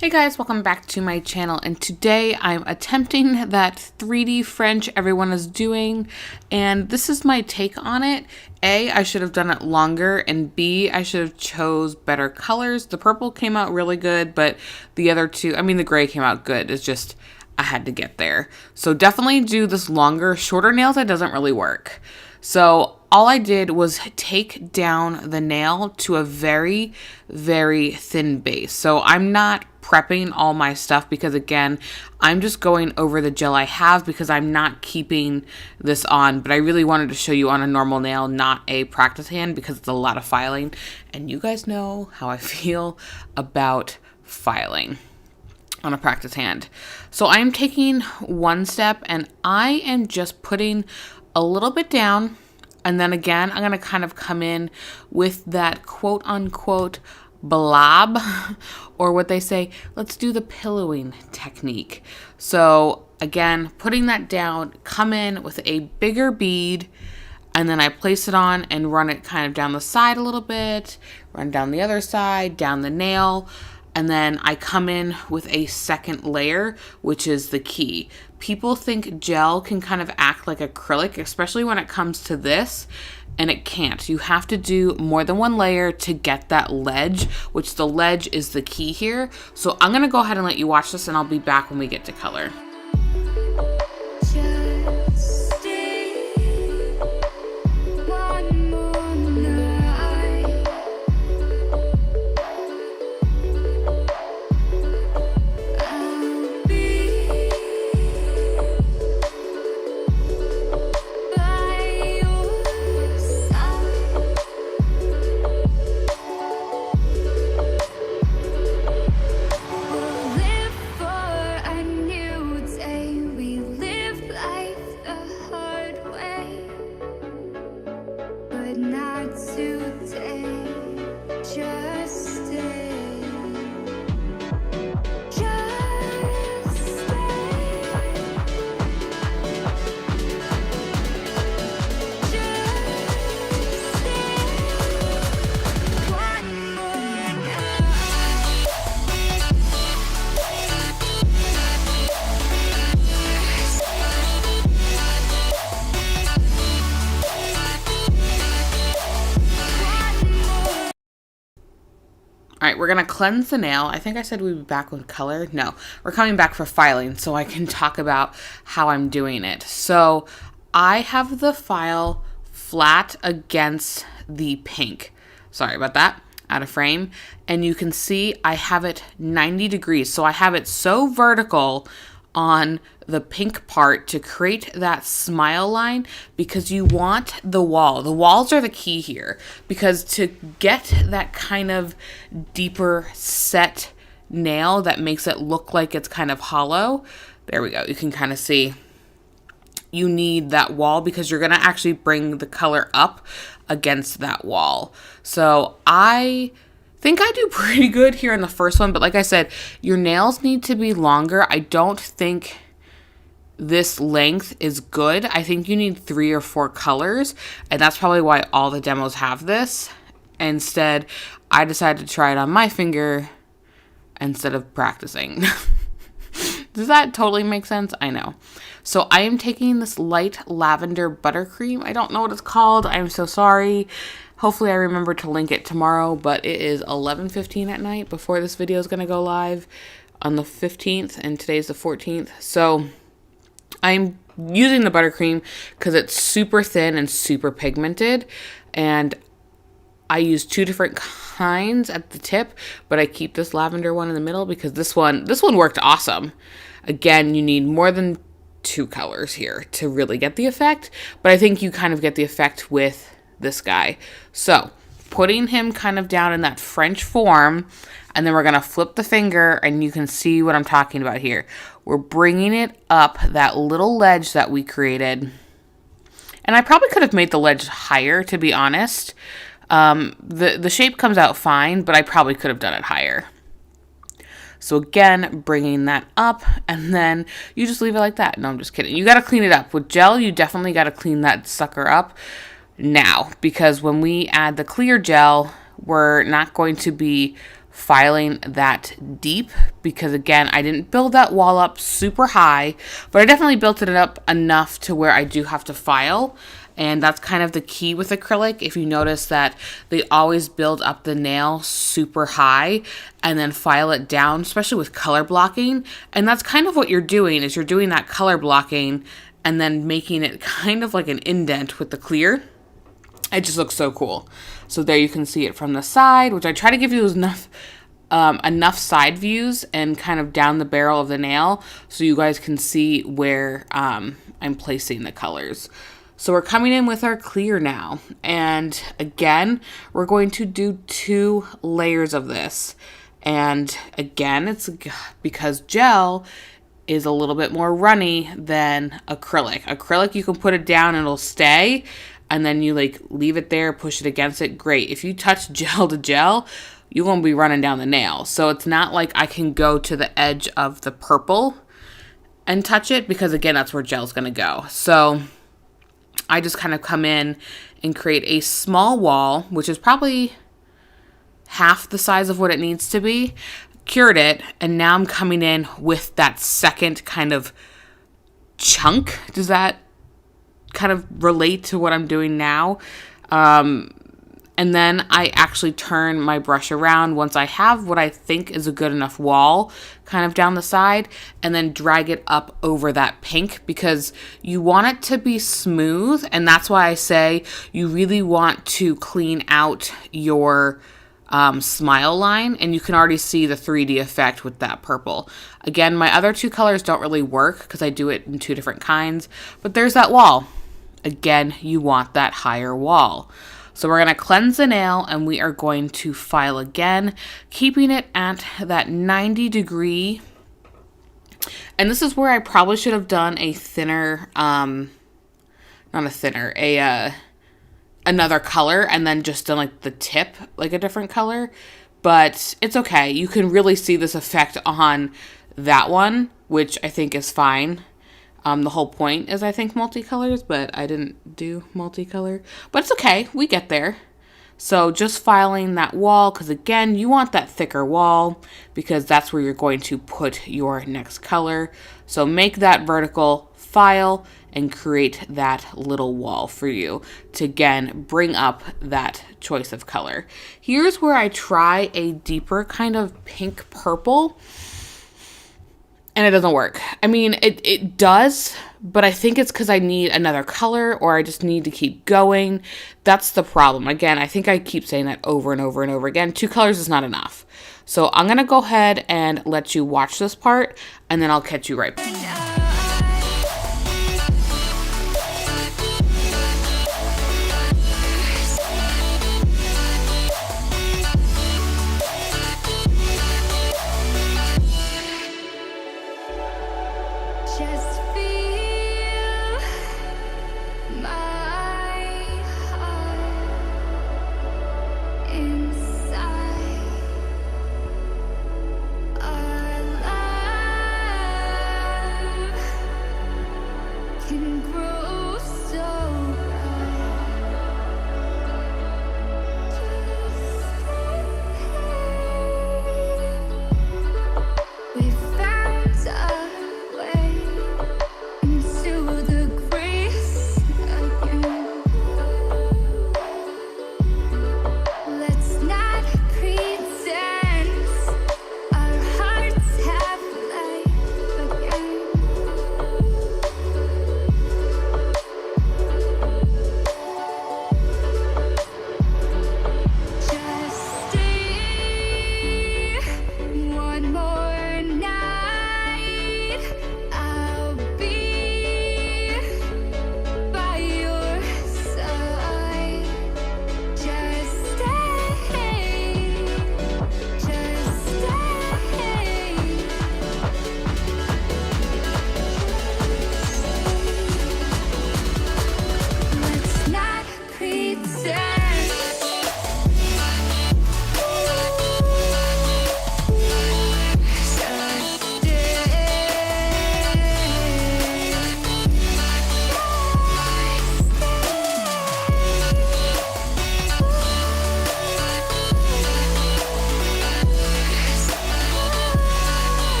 Hey guys, welcome back to my channel, and today I'm attempting that 3D French everyone is doing, and this is my take on it. A, I should have done it longer, and B, I should have chose better colors. The purple came out really good, but the other two, the gray came out good. It's just, I had to get there. So definitely do this longer. Shorter nails, it doesn't really work. So all I did was take down the nail to a very, very thin base. So I'm not prepping all my stuff because, again, I'm just going over the gel I have because I'm not keeping this on. But I really wanted to show you on a normal nail, not a practice hand, because it's a lot of filing. And you guys know how I feel about filing on a practice hand. So I'm taking one step and I am just putting a little bit down, and then again I'm going to kind of come in with that quote unquote blob, or what they say, let's do the pillowing technique. So again, putting that down, come in with a bigger bead, and then I place it on and run it kind of down the side a little bit, run down the other side, down the nail. And then I come in with a second layer, which is the key. People think gel can kind of act like acrylic, especially when it comes to this, and it can't. You have to do more than one layer to get that ledge, which the ledge is the key here. So I'm gonna go ahead and let you watch this, and I'll be back when we get to color. All right, we're going to cleanse the nail. I think I said we'd be back with color. No, we're coming back for filing so I can talk about how I'm doing it. So I have the file flat against the pink. Sorry about that, out of frame. And you can see I have it 90 degrees. So I have it so vertical on the pink part to create that smile line, because you want the wall. The walls are the key here, because to get that kind of deeper set nail that makes it look like it's kind of hollow, there we go, you can kind of see you need that wall, because you're going to actually bring the color up against that wall. So I think I do pretty good here in the first one, but like I said, your nails need to be longer. I don't think this length is good. I think you need 3 or 4 colors, and that's probably why all the demos have this. Instead, I decided to try it on my finger instead of practicing. Does that totally make sense? I know. So I am taking this light lavender buttercream. I don't know what it's called. I'm so sorry. Hopefully I remember to link it tomorrow, but it is 11:15 at night before this video is going to go live on the 15th, and today's the 14th. So I'm using the buttercream because it's super thin and super pigmented, and I use 2 different kinds at the tip, but I keep this lavender one in the middle because this one worked awesome. Again, you need more than 2 colors here to really get the effect, but I think you kind of get the effect with this guy. So putting him kind of down in that French form, and then we're going to flip the finger, and you can see what I'm talking about here. We're bringing it up that little ledge that we created, and I probably could have made the ledge higher, to be honest. The shape comes out fine, but I probably could have done it higher. So again, bringing that up, and then you just leave it like that. No, I'm just kidding. You got to clean it up. With gel, you definitely got to clean that sucker up now, because when we add the clear gel, we're not going to be filing that deep because, again, I didn't build that wall up super high, but I definitely built it up enough to where I do have to file. And that's kind of the key with acrylic. If you notice that they always build up the nail super high and then file it down, especially with color blocking. And that's kind of what you're doing, is you're doing that color blocking and then making it kind of like an indent with the clear. It just looks so cool. So there you can see it from the side, which I try to give you enough side views and kind of down the barrel of the nail so you guys can see where I'm placing the colors. So we're coming in with our clear now. And again, we're going to do 2 layers of this. And again, it's because gel is a little bit more runny than acrylic. Acrylic, you can put it down and it'll stay. And then you like leave it there, push it against it. Great. If you touch gel to gel, you're going to be running down the nail. So it's not like I can go to the edge of the purple and touch it because, again, that's where gel's going to go. So I just kind of come in and create a small wall, which is probably half the size of what it needs to be, cured it, and now I'm coming in with that second kind of chunk. Does that kind of relate to what I'm doing now? And then I actually turn my brush around once I have what I think is a good enough wall kind of down the side, and then drag it up over that pink because you want it to be smooth. And that's why I say you really want to clean out your smile line, and you can already see the 3D effect with that purple. Again, my other 2 colors don't really work because I do it in 2 different kinds, but there's that wall. Again, you want that higher wall. So we're going to cleanse the nail and we are going to file again, keeping it at that 90-degree. And this is where I probably should have done a thinner, another color, and then just done like the tip, like a different color. But it's okay. You can really see this effect on that one, which I think is fine. The whole point is, I think, multicolors, but I didn't do multicolor. But it's okay. We get there. So just filing that wall, because again, you want that thicker wall because that's where you're going to put your next color. So make that vertical, file, and create that little wall for you to, again, bring up that choice of color. Here's where I try a deeper kind of pink purple. And it doesn't work. I mean, it does, but I think it's because I need another color or I just need to keep going. That's the problem. Again, I think I keep saying that over and over and over again. 2 colors is not enough. So I'm going to go ahead and let you watch this part, and then I'll catch you right back.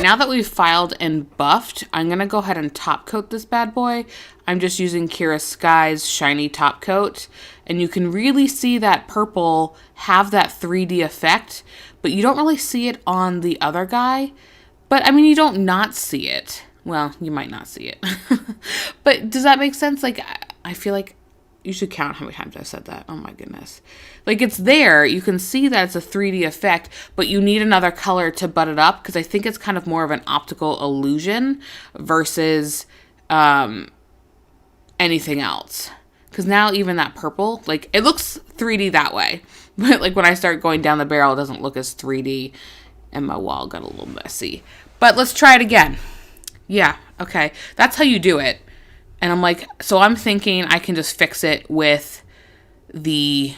now that we've filed and buffed, I'm going to go ahead and top coat this bad boy. I'm just using Kira Sky's shiny top coat. And you can really see that purple have that 3D effect, but you don't really see it on the other guy. But I mean, you don't not see it. Well, you might not see it. But does that make sense? Like, I feel like you should count how many times I said that. Oh my goodness. Like, it's there. You can see that it's a 3D effect, but you need another color to butt it up because I think it's kind of more of an optical illusion versus anything else. Because now even that purple, like, it looks 3D that way. But, like, when I start going down the barrel, it doesn't look as 3D. And my wall got a little messy. But let's try it again. Yeah, okay. That's how you do it. And I'm like, so I'm thinking I can just fix it with the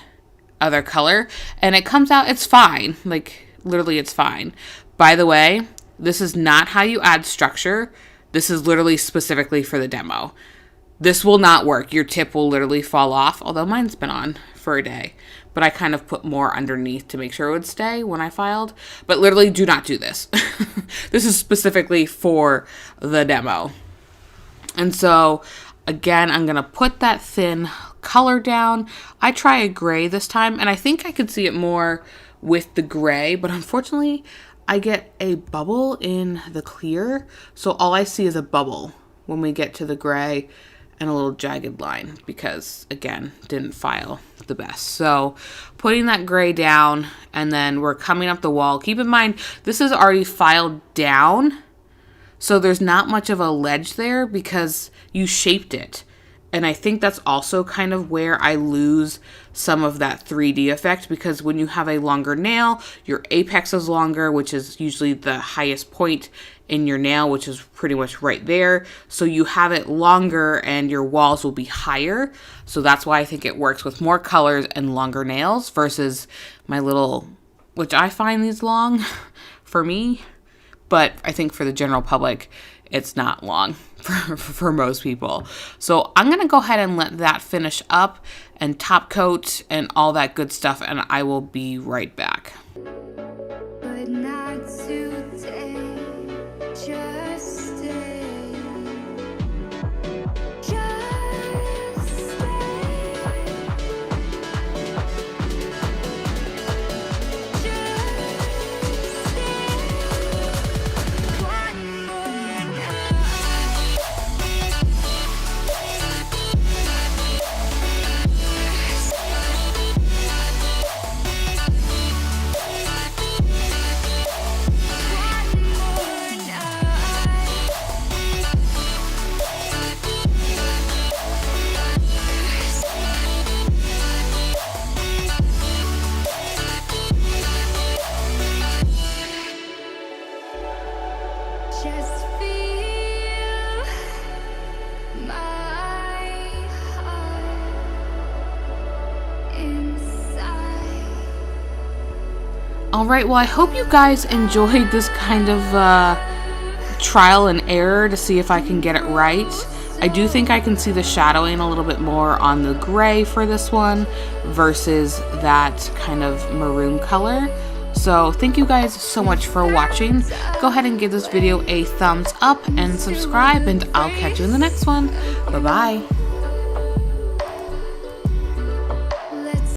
other color. And it comes out, it's fine. Like, literally, it's fine. By the way, this is not how you add structure. This is literally specifically for the demo. This will not work. Your tip will literally fall off. Although mine's been on for a day. But I kind of put more underneath to make sure it would stay when I filed. But literally, do not do this. This is specifically for the demo. And so, again, I'm going to put that thin color down. I try a gray this time, and I think I could see it more with the gray. But unfortunately, I get a bubble in the clear. So all I see is a bubble when we get to the gray. And a little jagged line because, again, didn't file the best. So putting that gray down, and then we're coming up the wall. Keep in mind, this is already filed down, so there's not much of a ledge there because you shaped it. And I think that's also kind of where I lose some of that 3D effect, because when you have a longer nail, your apex is longer, which is usually the highest point in your nail, which is pretty much right there. So you have it longer and your walls will be higher. So that's why I think it works with more colors and longer nails versus my little, which I find these long for me, but I think for the general public, it's not long for most people. So I'm going to go ahead and let that finish up and top coat and all that good stuff, and I will be right back. But not today, just stay. Just stay. Just stay. One more night. Just feel my heart inside. All right, well, I hope you guys enjoyed this kind of trial and error to see if I can get it right. I do think I can see the shadowing a little bit more on the gray for this one versus that kind of maroon color. So thank you guys so much for watching. Go ahead and give this video a thumbs up and subscribe, and I'll catch you in the next one. Bye-bye.